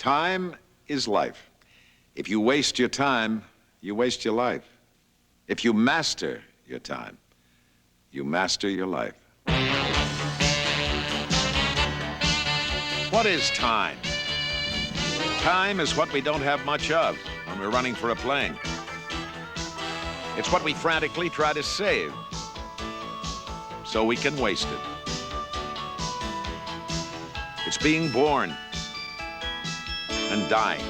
Time is life. If you waste your time, you waste your life. If you master your time, you master your life. What is time? Time is what we don't have much of when we're running for a plane. It's what we frantically try to save so we can waste it. It's being born and dying.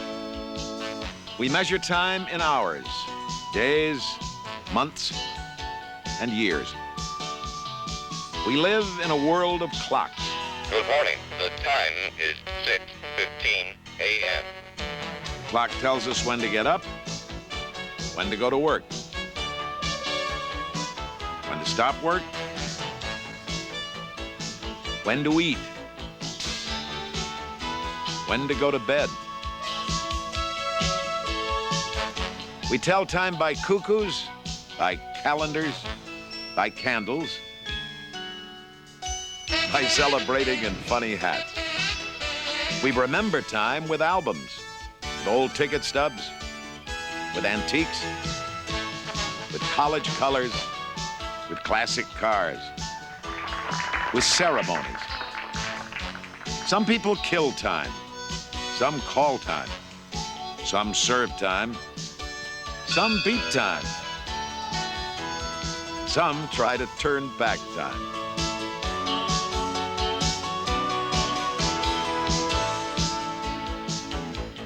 We measure time in hours, days, months, and years. We live in a world of clocks. Good morning. The time is 6:15 a.m. Clock tells us when to get up, when to go to work, when to stop work, when to eat, when to go to bed. We tell time by cuckoos, by calendars, by candles, by celebrating in funny hats. We remember time with albums, with old ticket stubs, with antiques, with college colors, with classic cars, with ceremonies. Some people kill time, some call time, some serve time, some beat time, some try to turn back time.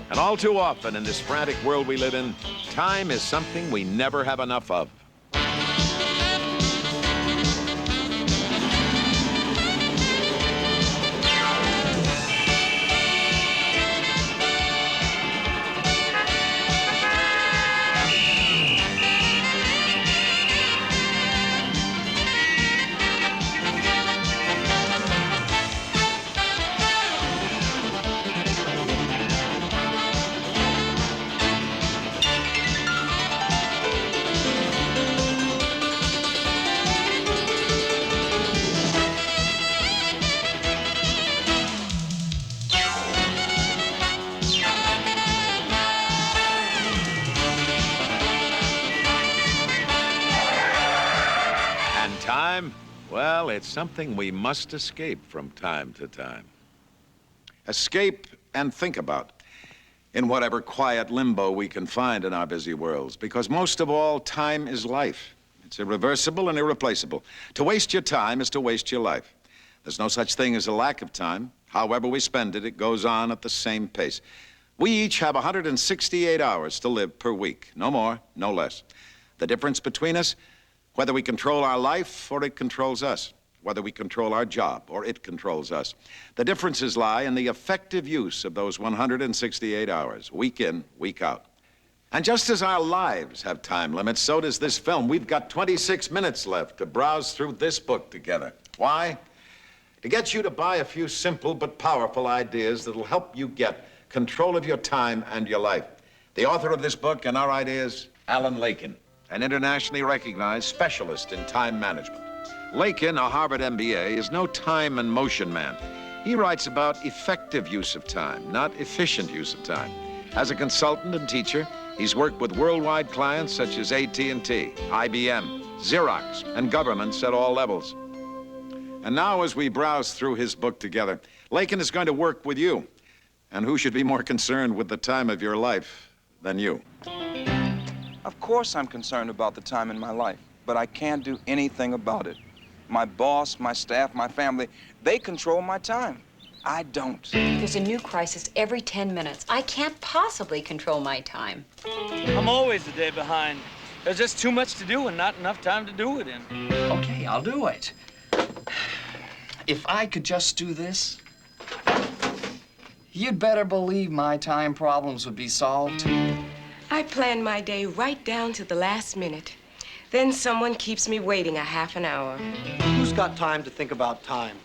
And all too often in this frantic world we live in, time is something we never have enough of. Time? Well, it's something we must escape from time to time. Escape and think about in whatever quiet limbo we can find in our busy worlds, because most of all, time is life. It's irreversible and irreplaceable. To waste your time is to waste your life. There's no such thing as a lack of time. However we spend it, it goes on at the same pace. We each have 168 hours to live per week. No more, no less. The difference between us, whether we control our life or it controls us, whether we control our job or it controls us. The differences lie in the effective use of those 168 hours, week in, week out. And just as our lives have time limits, so does this film. We've got 26 minutes left to browse through this book together. Why? To get you to buy a few simple but powerful ideas that'll help you get control of your time and your life. The author of this book and our ideas, Alan Lakein, an internationally recognized specialist in time management. Lakein, a Harvard MBA, is no time and motion man. He writes about effective use of time, not efficient use of time. As a consultant and teacher, he's worked with worldwide clients such as AT&T, IBM, Xerox, and governments at all levels. And now, as we browse through his book together, Lakein is going to work with you. And who should be more concerned with the time of your life than you? Of course I'm concerned about the time in my life, but I can't do anything about it. My boss, my staff, my family, they control my time. I don't. There's a new crisis every 10 minutes. I can't possibly control my time. I'm always a day behind. There's just too much to do and not enough time to do it in. Okay, I'll do it. If I could just do this, you'd better believe my time problems would be solved. I plan my day right down to the last minute. Then someone keeps me waiting a half an hour. Who's got time to think about time?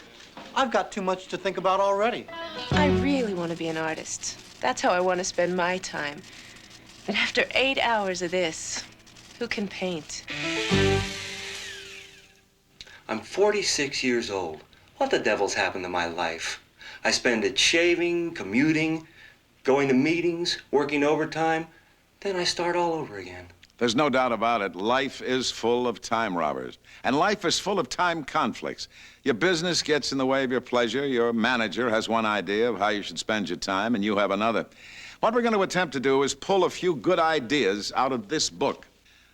I've got too much to think about already. I really want to be an artist. That's how I want to spend my time. And after 8 hours of this, who can paint? I'm 46 years old. What the devil's happened to my life? I spend it shaving, commuting, going to meetings, working overtime. Then I start all over again. There's no doubt about it. Life is full of time robbers. And life is full of time conflicts. Your business gets in the way of your pleasure. Your manager has one idea of how you should spend your time, and you have another. What we're going to attempt to do is pull a few good ideas out of this book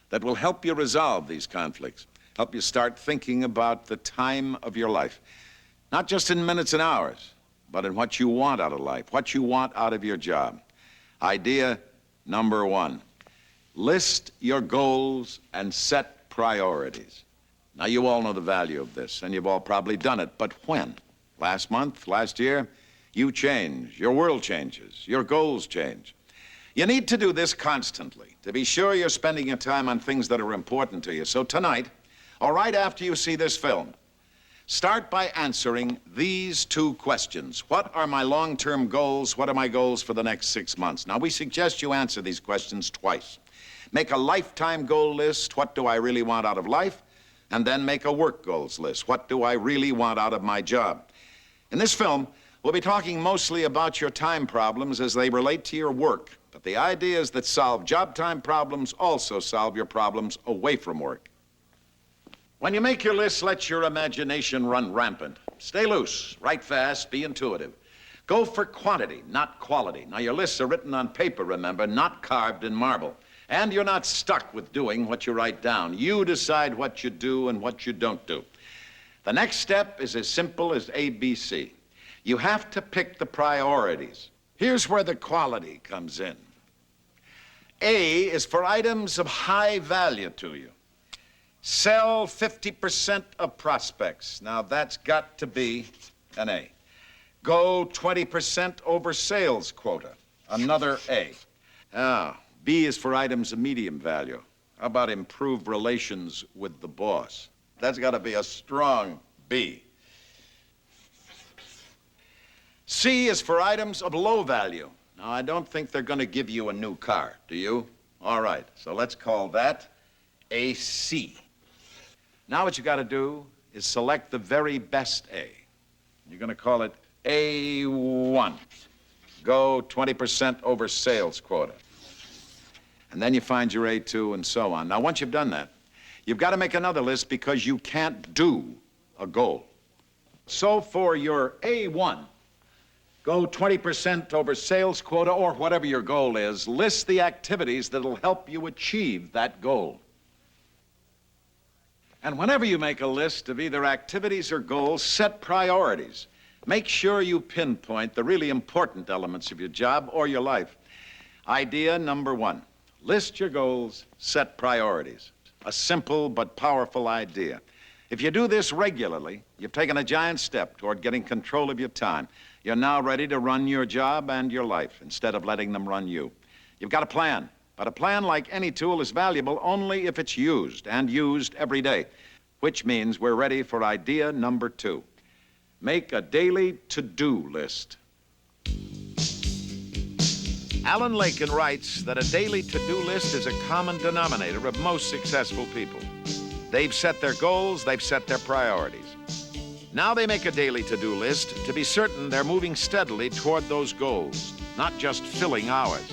that will help you resolve these conflicts, help you start thinking about the time of your life. Not just in minutes and hours, but in what you want out of life, what you want out of your job. Idea number one. List your goals and set priorities. Now, you all know the value of this, and you've all probably done it, but when? Last month, last year? You change, your world changes, your goals change. You need to do this constantly to be sure you're spending your time on things that are important to you. So tonight, or right after you see this film, start by answering these two questions. What are my long-term goals? What are my goals for the next 6 months? Now, we suggest you answer these questions twice. Make a lifetime goal list, what do I really want out of life? And then make a work goals list, what do I really want out of my job? In this film, we'll be talking mostly about your time problems as they relate to your work. But the ideas that solve job time problems also solve your problems away from work. When you make your list, let your imagination run rampant. Stay loose, write fast, be intuitive. Go for quantity, not quality. Now, your lists are written on paper, remember, not carved in marble. And you're not stuck with doing what you write down. You decide what you do and what you don't do. The next step is as simple as ABC. You have to pick the priorities. Here's where the quality comes in. A is for items of high value to you. Sell 50% of prospects. Now, that's got to be an A. Go 20% over sales quota. Another A. Now, B is for items of medium value. How about improve relations with the boss? That's got to be a strong B. C is for items of low value. Now, I don't think they're going to give you a new car, do you? All right, so let's call that a C. Now what you got to do is select the very best A. You're going to call it A1. Go 20% over sales quota. And then you find your A2 and so on. Now, once you've done that, you've got to make another list because you can't do a goal. So for your A1, go 20% over sales quota or whatever your goal is. List the activities that'll help you achieve that goal. And whenever you make a list of either activities or goals, set priorities. Make sure you pinpoint the really important elements of your job or your life. Idea number one. List your goals, set priorities. A simple but powerful idea. If you do this regularly, you've taken a giant step toward getting control of your time. You're now ready to run your job and your life instead of letting them run you. You've got a plan, but a plan, like any tool, is valuable only if it's used, and used every day, which means we're ready for idea number two. Make a daily to-do list. Alan Lakin writes that a daily to-do list is a common denominator of most successful people. They've set their goals, they've set their priorities. Now they make a daily to-do list to be certain they're moving steadily toward those goals, not just filling hours.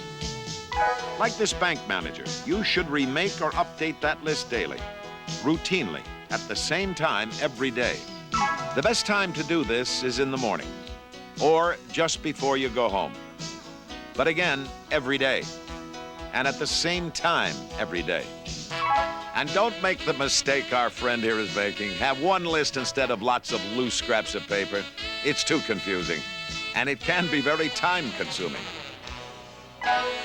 Like this bank manager, you should remake or update that list daily, routinely, at the same time every day. The best time to do this is in the morning, or just before you go home. But again, every day, and at the same time every day. And don't make the mistake our friend here is making. Have one list instead of lots of loose scraps of paper. It's too confusing, and it can be very time-consuming.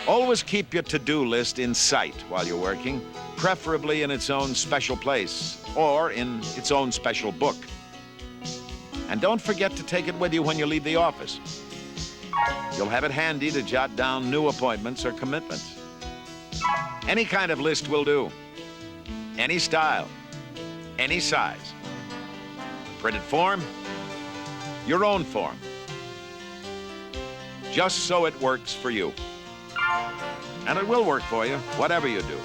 Always keep your to-do list in sight while you're working, preferably in its own special place or in its own special book. And don't forget to take it with you when you leave the office. You'll have it handy to jot down new appointments or commitments. Any kind of list will do. Any style, any size. Printed form, your own form. Just so it works for you. And it will work for you, whatever you do.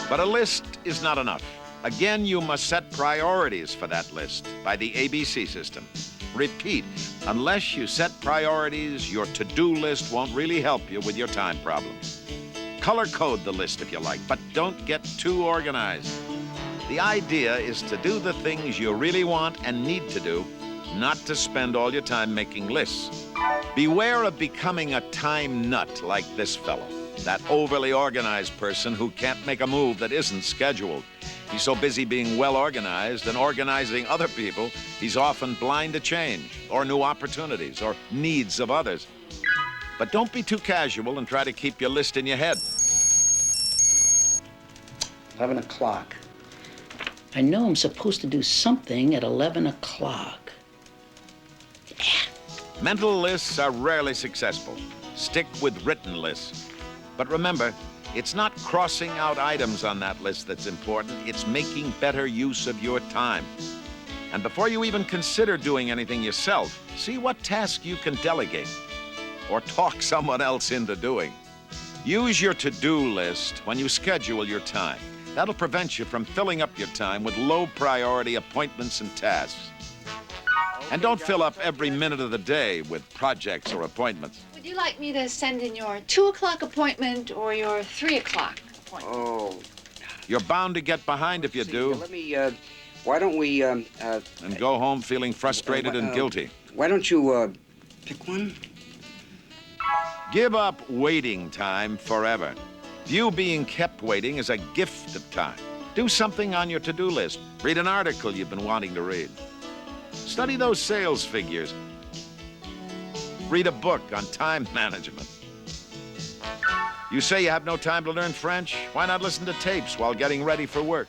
But a list is not enough. Again, you must set priorities for that list by the ABC system. Repeat, unless you set priorities, your to-do list won't really help you with your time problems. Color code the list if you like, but don't get too organized. The idea is to do the things you really want and need to do, not to spend all your time making lists. Beware of becoming a time nut like this fellow, that overly organized person who can't make a move that isn't scheduled. He's so busy being well organized and organizing other people, he's often blind to change, or new opportunities, or needs of others. But don't be too casual and try to keep your list in your head. 11 o'clock. I know I'm supposed to do something at 11 o'clock. Mental lists are rarely successful. Stick with written lists. But remember, it's not crossing out items on that list that's important. It's making better use of your time. And before you even consider doing anything yourself, see what task you can delegate or talk someone else into doing. Use your to-do list when you schedule your time. That'll prevent you from filling up your time with low-priority appointments and tasks. And don't fill up every minute of the day with projects or appointments. Would you like me to send in your 2 o'clock appointment or your 3 o'clock appointment? Oh. You're bound to get behind if you do. Let me, why don't we, And go home feeling frustrated and guilty. Why don't you, pick one? Give up waiting time forever. View being kept waiting as a gift of time. Do something on your to-do list. Read an article you've been wanting to read. Study those sales figures. Read a book on time management. You say you have no time to learn French? Why not listen to tapes while getting ready for work?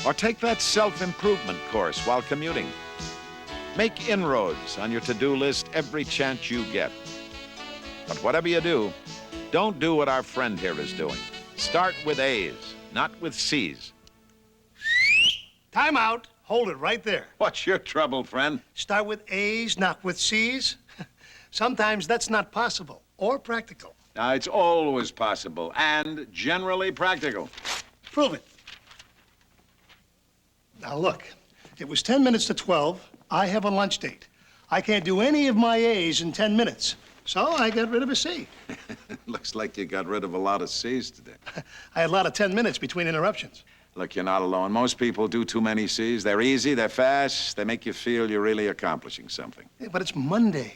Or take that self-improvement course while commuting. Make inroads on your to-do list every chance you get. But whatever you do, don't do what our friend here is doing. Start with A's, not with C's. Time out. Hold it right there. What's your trouble, friend? Start with A's, not with C's. Sometimes that's not possible or practical. It's always possible and generally practical. Prove it. Now look, it was 10 minutes to 12. I have a lunch date. I can't do any of my A's in 10 minutes. So I got rid of a C. Looks like you got rid of a lot of C's today. I had a lot of 10 minutes between interruptions. Look, you're not alone. Most people do too many C's. They're easy, they're fast, they make you feel you're really accomplishing something. Yeah, but it's Monday.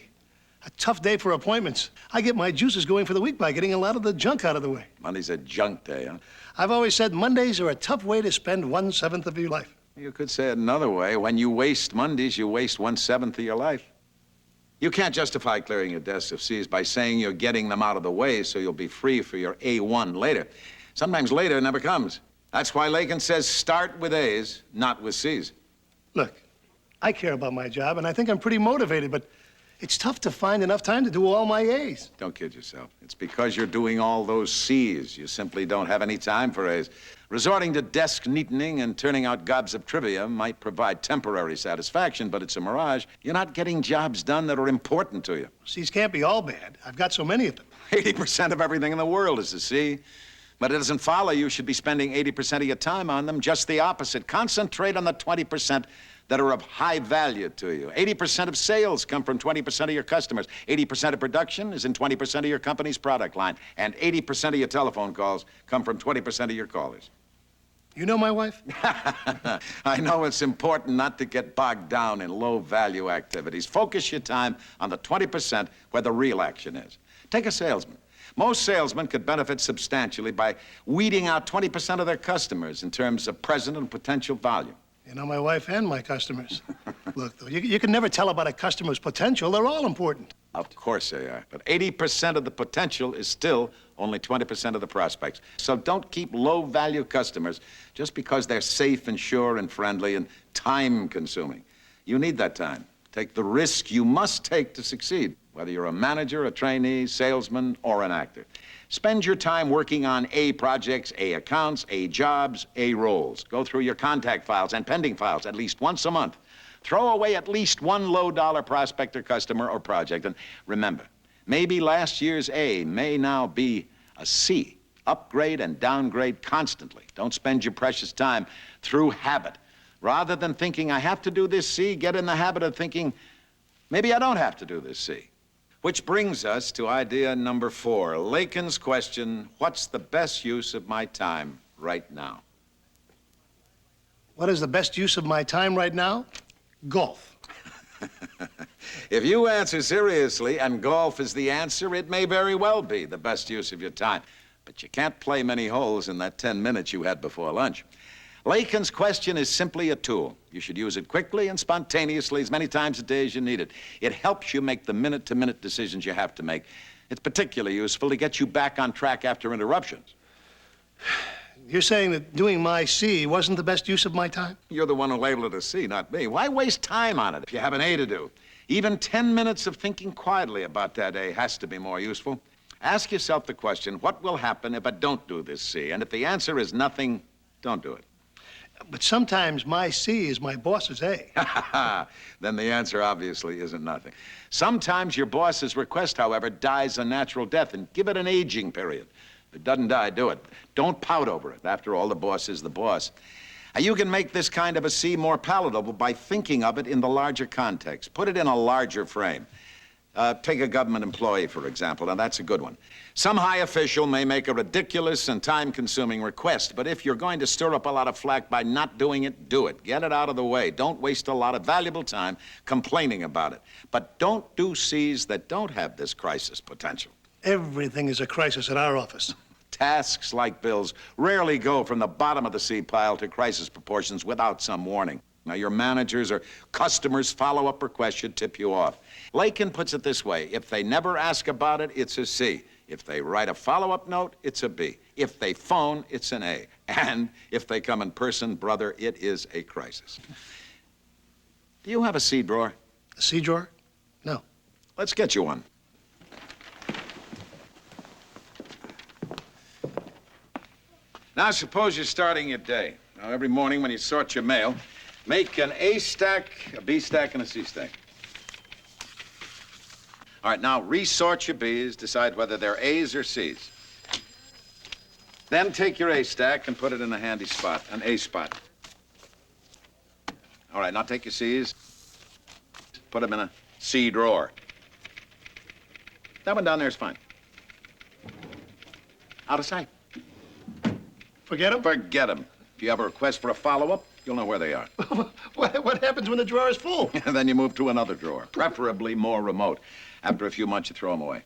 A tough day for appointments. I get my juices going for the week by getting a lot of the junk out of the way. Monday's a junk day, huh? I've always said Mondays are a tough way to spend 1/7 of your life. You could say it another way. When you waste Mondays, you waste 1/7 of your life. You can't justify clearing your desk of C's by saying you're getting them out of the way so you'll be free for your A1 later. Sometimes later never comes. That's why Lakin says start with A's, not with C's. Look, I care about my job, and I think I'm pretty motivated, but it's tough to find enough time to do all my A's. Don't kid yourself. It's because you're doing all those C's. You simply don't have any time for A's. Resorting to desk neatening and turning out gobs of trivia might provide temporary satisfaction, but it's a mirage. You're not getting jobs done that are important to you. C's can't be all bad. I've got so many of them. 80% of everything in the world is a C. But it doesn't follow you should be spending 80% of your time on them. Just the opposite. Concentrate on the 20% that are of high value to you. 80% of sales come from 20% of your customers. 80% of production is in 20% of your company's product line. And 80% of your telephone calls come from 20% of your callers. You know my wife? I know it's important not to get bogged down in low-value activities. Focus your time on the 20% where the real action is. Take a salesman. Most salesmen could benefit substantially by weeding out 20% of their customers in terms of present and potential value. You know my wife and my customers. Look, though, you can never tell about a customer's potential. They're all important. Of course they are. But 80% of the potential is still only 20% of the prospects. So don't keep low-value customers just because they're safe and sure and friendly and time-consuming. You need that time. Take the risk you must take to succeed, whether you're a manager, a trainee, salesman, or an actor. Spend your time working on A projects, A accounts, A jobs, A roles. Go through your contact files and pending files at least once a month. Throw away at least one low-dollar prospect or customer or project. And remember, maybe last year's A may now be a C. Upgrade and downgrade constantly. Don't spend your precious time through habit. Rather than thinking, I have to do this C, get in the habit of thinking, maybe I don't have to do this C. Which brings us to idea number 4, Lakin's question, what's the best use of my time right now? What is the best use of my time right now? Golf. If you answer seriously and golf is the answer, it may very well be the best use of your time. But you can't play many holes in that 10 minutes you had before lunch. Lakin's question is simply a tool. You should use it quickly and spontaneously as many times a day as you need it. It helps you make the minute-to-minute decisions you have to make. It's particularly useful to get you back on track after interruptions. You're saying that doing my C wasn't the best use of my time? You're the one who labeled it a C, not me. Why waste time on it if you have an A to do? Even 10 minutes of thinking quietly about that A has to be more useful. Ask yourself the question, what will happen if I don't do this C? And if the answer is nothing, don't do it. But sometimes my C is my boss's A. Then the answer obviously isn't nothing. Sometimes your boss's request, however, dies a natural death, and give it an aging period. If it doesn't die, do it. Don't pout over it. After all, the boss is the boss. You can make this kind of a C more palatable by thinking of it in the larger context. Put it in a larger frame. Take a government employee, for example. Now, that's a good one. Some high official may make a ridiculous and time-consuming request, but if you're going to stir up a lot of flack by not doing it, do it. Get it out of the way. Don't waste a lot of valuable time complaining about it. But don't do Cs that don't have this crisis potential. Everything is a crisis at our office. Tasks like bills rarely go from the bottom of the C pile to crisis proportions without some warning. Now, your managers or customers' follow-up requests should tip you off. Lakin puts it this way, if they never ask about it, it's a C. If they write a follow-up note, it's a B. If they phone, it's an A. And if they come in person, brother, it is a crisis. Do you have a C drawer? A C drawer? No. Let's get you one. Now, suppose you're starting your day. Now, every morning when you sort your mail, make an A stack, a B stack, and a C stack. All right, now resort your B's, decide whether they're A's or C's. Then take your A stack and put it in a handy spot, an A spot. All right, now take your C's, put them in a C drawer. That one down there is fine. Out of sight. Forget them? Forget them. If you have a request for a follow-up, you'll know where they are. What happens when the drawer is full? And then you move to another drawer, preferably more remote. After a few months, you throw them away.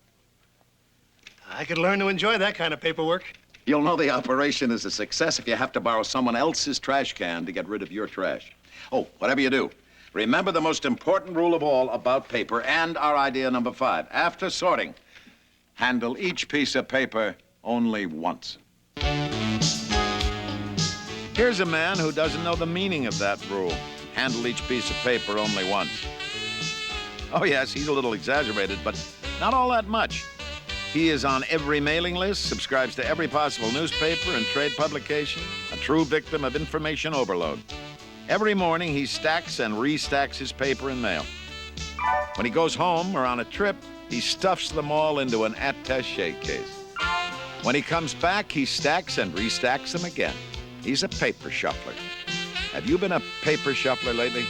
I could learn to enjoy that kind of paperwork. You'll know the operation is a success if you have to borrow someone else's trash can to get rid of your trash. Oh, whatever you do, remember the most important rule of all about paper and our idea number 5. After sorting, handle each piece of paper only once. Here's a man who doesn't know the meaning of that rule. Handle each piece of paper only once. Oh, yes, he's a little exaggerated, but not all that much. He is on every mailing list, subscribes to every possible newspaper and trade publication, a true victim of information overload. Every morning, he stacks and restacks his paper and mail. When he goes home or on a trip, he stuffs them all into an attaché case. When he comes back, he stacks and restacks them again. He's a paper shuffler. Have you been a paper shuffler lately?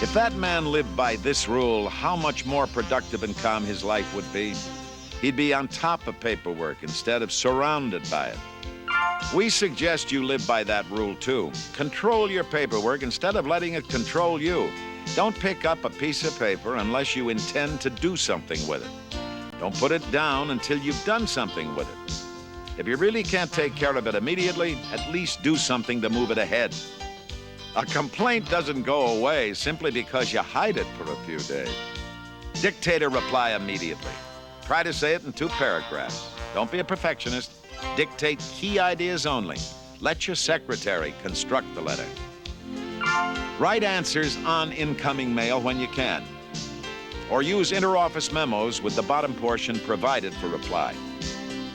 If that man lived by this rule, how much more productive and calm his life would be. He'd be on top of paperwork instead of surrounded by it. We suggest you live by that rule, too. Control your paperwork instead of letting it control you. Don't pick up a piece of paper unless you intend to do something with it. Don't put it down until you've done something with it. If you really can't take care of it immediately, at least do something to move it ahead. A complaint doesn't go away simply because you hide it for a few days. Dictate a reply immediately. Try to say it in 2 paragraphs. Don't be a perfectionist. Dictate key ideas only. Let your secretary construct the letter. Write answers on incoming mail when you can. Or use interoffice memos with the bottom portion provided for reply.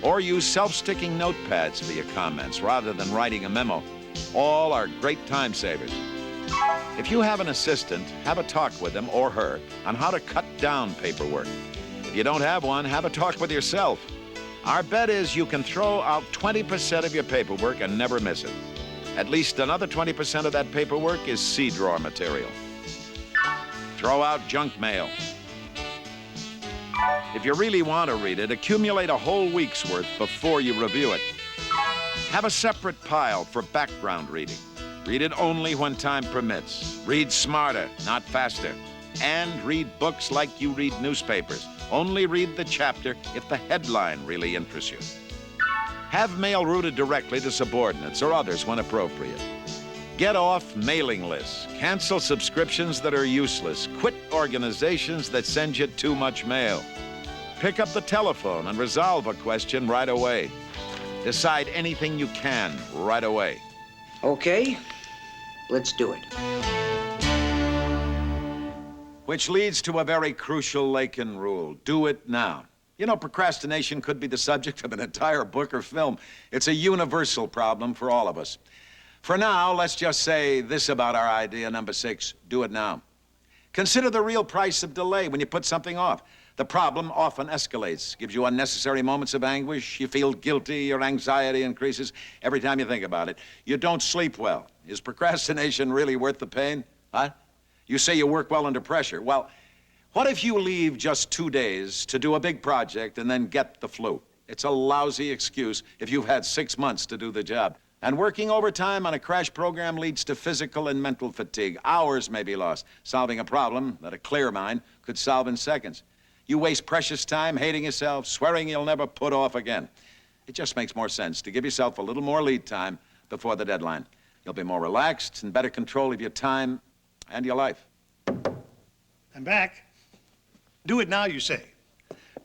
Or use self-sticking notepads for your comments rather than writing a memo. All are great time savers. If you have an assistant, have a talk with him or her on how to cut down paperwork. If you don't have one, have a talk with yourself. Our bet is you can throw out 20% of your paperwork and never miss it. At least another 20% of that paperwork is seed drawer material. Throw out junk mail. If you really want to read it, accumulate a whole week's worth before you review it. Have a separate pile for background reading. Read it only when time permits. Read smarter, not faster. And read books like you read newspapers. Only read the chapter if the headline really interests you. Have mail routed directly to subordinates or others when appropriate. Get off mailing lists. Cancel subscriptions that are useless. Quit organizations that send you too much mail. Pick up the telephone and resolve a question right away. Decide anything you can right away. Okay, let's do it. Which leads to a very crucial Lakin rule. Do it now. You know, procrastination could be the subject of an entire book or film. It's a universal problem for all of us. For now, let's just say this about our idea number 6. Do it now. Consider the real price of delay when you put something off. The problem often escalates, gives you unnecessary moments of anguish. You feel guilty, your anxiety increases every time you think about it. You don't sleep well. Is procrastination really worth the pain? Huh? You say you work well under pressure. Well, what if you leave just 2 days to do a big project and then get the flu? It's a lousy excuse if you've had 6 months to do the job. And working overtime on a crash program leads to physical and mental fatigue. Hours may be lost solving a problem that a clear mind could solve in seconds. You waste precious time hating yourself, swearing you'll never put off again. It just makes more sense to give yourself a little more lead time before the deadline. You'll be more relaxed and better control of your time and your life. I'm back. Do it now, you say.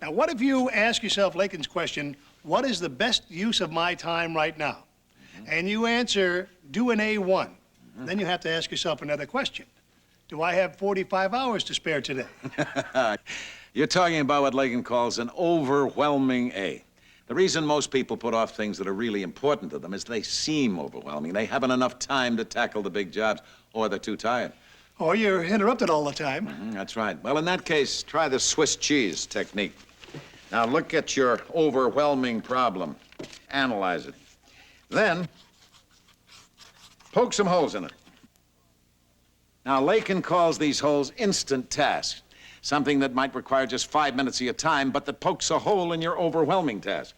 Now, what if you ask yourself Lakin's question, what is the best use of my time right now? And you answer, do an A1. Then you have to ask yourself another question. Do I have 45 hours to spare today? You're talking about what Lakin calls an overwhelming A. The reason most people put off things that are really important to them is they seem overwhelming. They haven't enough time to tackle the big jobs, or they're too tired. Or you're interrupted all the time. That's right. Well, in that case, try the Swiss cheese technique. Now, look at your overwhelming problem. Analyze it. Then, poke some holes in it. Now, Lakin calls these holes instant tasks. Something that might require just 5 minutes of your time, but that pokes a hole in your overwhelming task.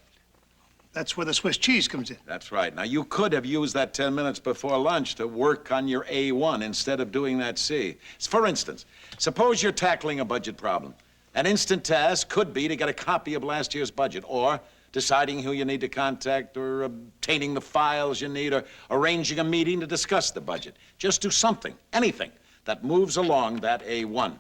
That's where the Swiss cheese comes in. That's right. Now, you could have used that 10 minutes before lunch to work on your A1 instead of doing that C. For instance, suppose you're tackling a budget problem. An instant task could be to get a copy of last year's budget, or deciding who you need to contact, or obtaining the files you need, or arranging a meeting to discuss the budget. Just do something, anything, that moves along that A1.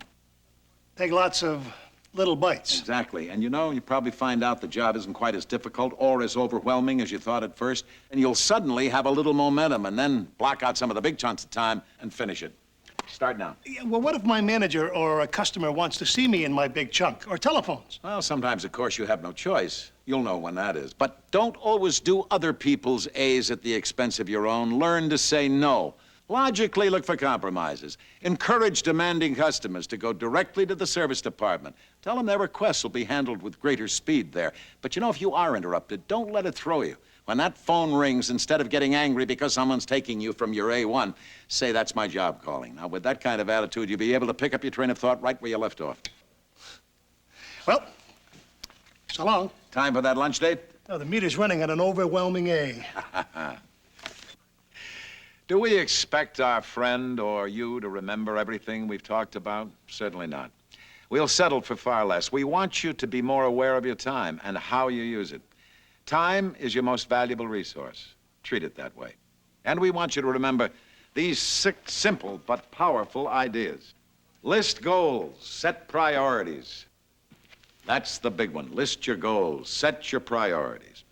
Take lots of little bites. Exactly. And you know, you probably find out the job isn't quite as difficult or as overwhelming as you thought at first, and you'll suddenly have a little momentum and then block out some of the big chunks of time and finish it. Start now. Yeah, well, what if my manager or a customer wants to see me in my big chunk, or telephones? Well, sometimes, of course, you have no choice. You'll know when that is. But don't always do other people's A's at the expense of your own. Learn to say no. Logically look for compromises. Encourage demanding customers to go directly to the service department. Tell them their requests will be handled with greater speed there. But you know, if you are interrupted, don't let it throw you. When that phone rings, instead of getting angry because someone's taking you from your A1, say, that's my job calling. Now, with that kind of attitude, you'll be able to pick up your train of thought right where you left off. Well, so long. Time for that lunch date? No, the meter's running at an overwhelming A. Do we expect our friend or you to remember everything we've talked about? Certainly not. We'll settle for far less. We want you to be more aware of your time and how you use it. Time is your most valuable resource. Treat it that way. And we want you to remember these 6 simple but powerful ideas. List goals, set priorities. That's the big one. List your goals, set your priorities.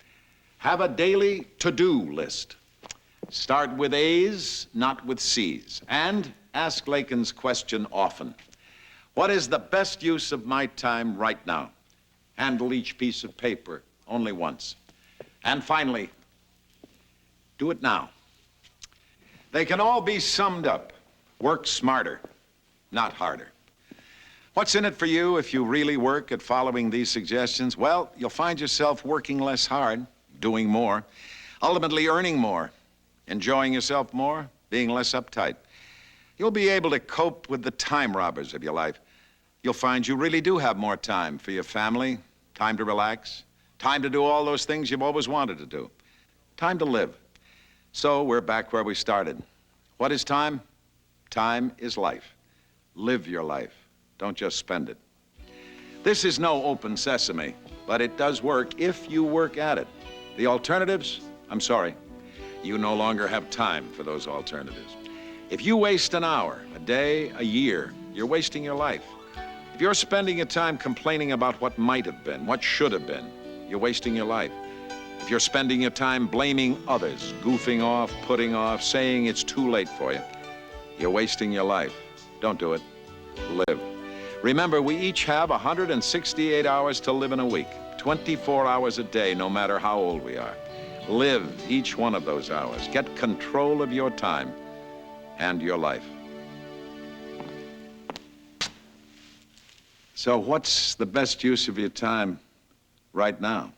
Have a daily to-do list. Start with A's, not with C's. And ask Lakin's question often. What is the best use of my time right now? Handle each piece of paper only once. And finally, do it now. They can all be summed up. Work smarter, not harder. What's in it for you if you really work at following these suggestions? Well, you'll find yourself working less hard, doing more, ultimately earning more, enjoying yourself more, being less uptight. You'll be able to cope with the time robbers of your life. You'll find you really do have more time for your family, time to relax, time to do all those things you've always wanted to do, time to live. So we're back where we started. What is time? Time is life. Live your life. Don't just spend it. This is no open sesame, but it does work if you work at it. The alternatives, I'm sorry, you no longer have time for those alternatives. If you waste an hour, a day, a year, you're wasting your life. If you're spending your time complaining about what might have been, what should have been, you're wasting your life. If you're spending your time blaming others, goofing off, putting off, saying it's too late for you, you're wasting your life. Don't do it. Live. Remember, we each have 168 hours to live in a week, 24 hours a day, no matter how old we are. Live each one of those hours. Get control of your time and your life. So what's the best use of your time right now?